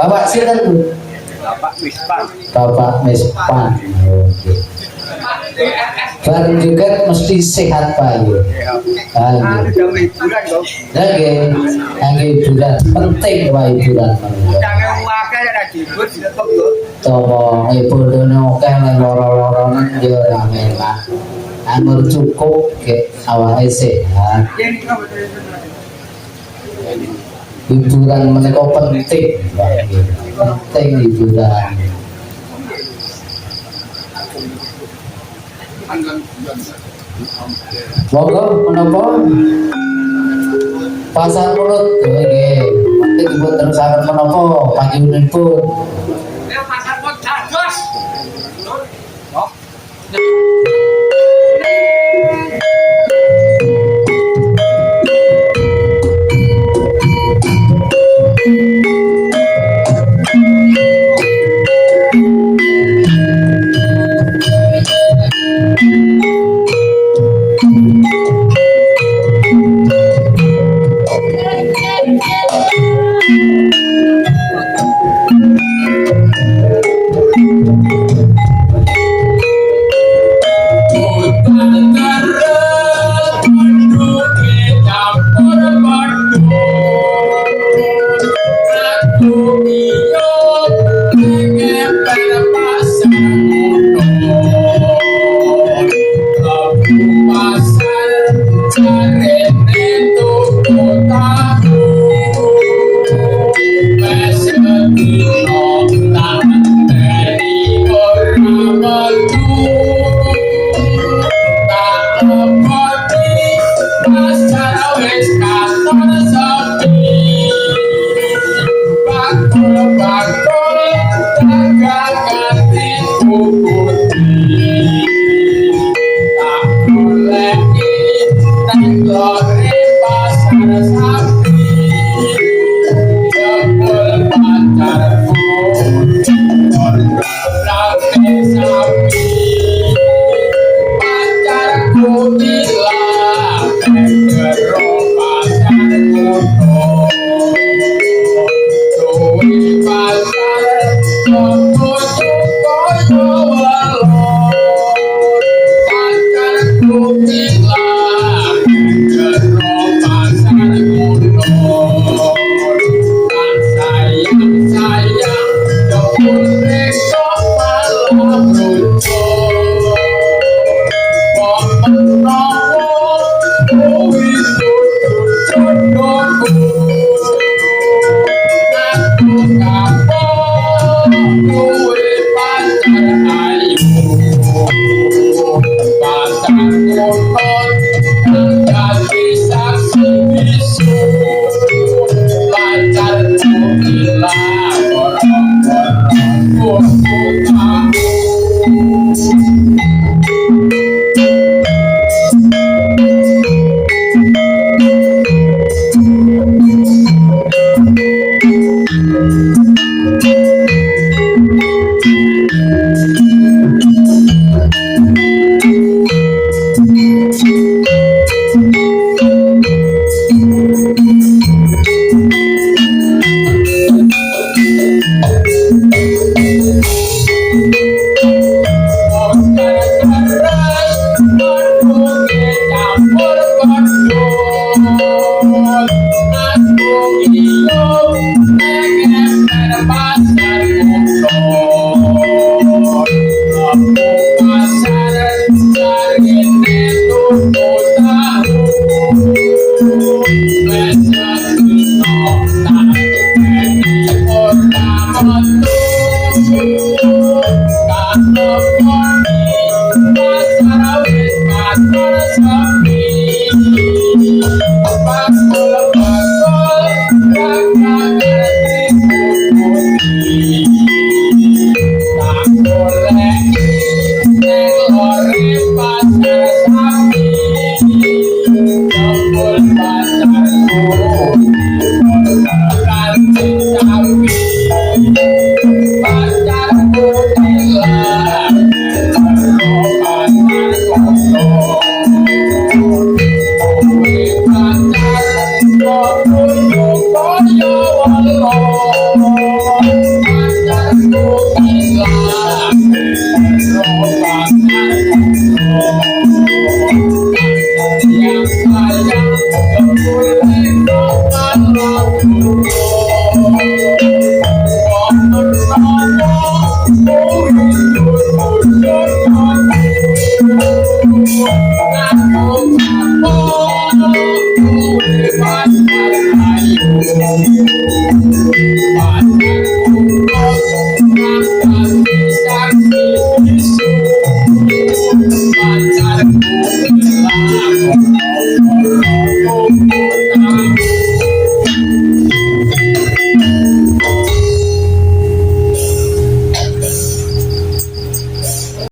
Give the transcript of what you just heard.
Bapak sinten Bu? Bapak Mispan. Bapak Mispan. Oke. Bareng juga mesti sehat Pak ya. Ada hiburan dong. Oke, angge hiburan penting Pak hiburan. Jangan wakil ada hibur di depan loh. Coba hiburan oke nek loro-loronen yo ora enak. Anggur cukup ke awake sehat. Hiburan menika penting Pak. Penting hiburan. Monggo menapa? Pasar mulut nggih. Nanti dipun terusaken menapa panjenenganipun. Pasar kok dados. Bye.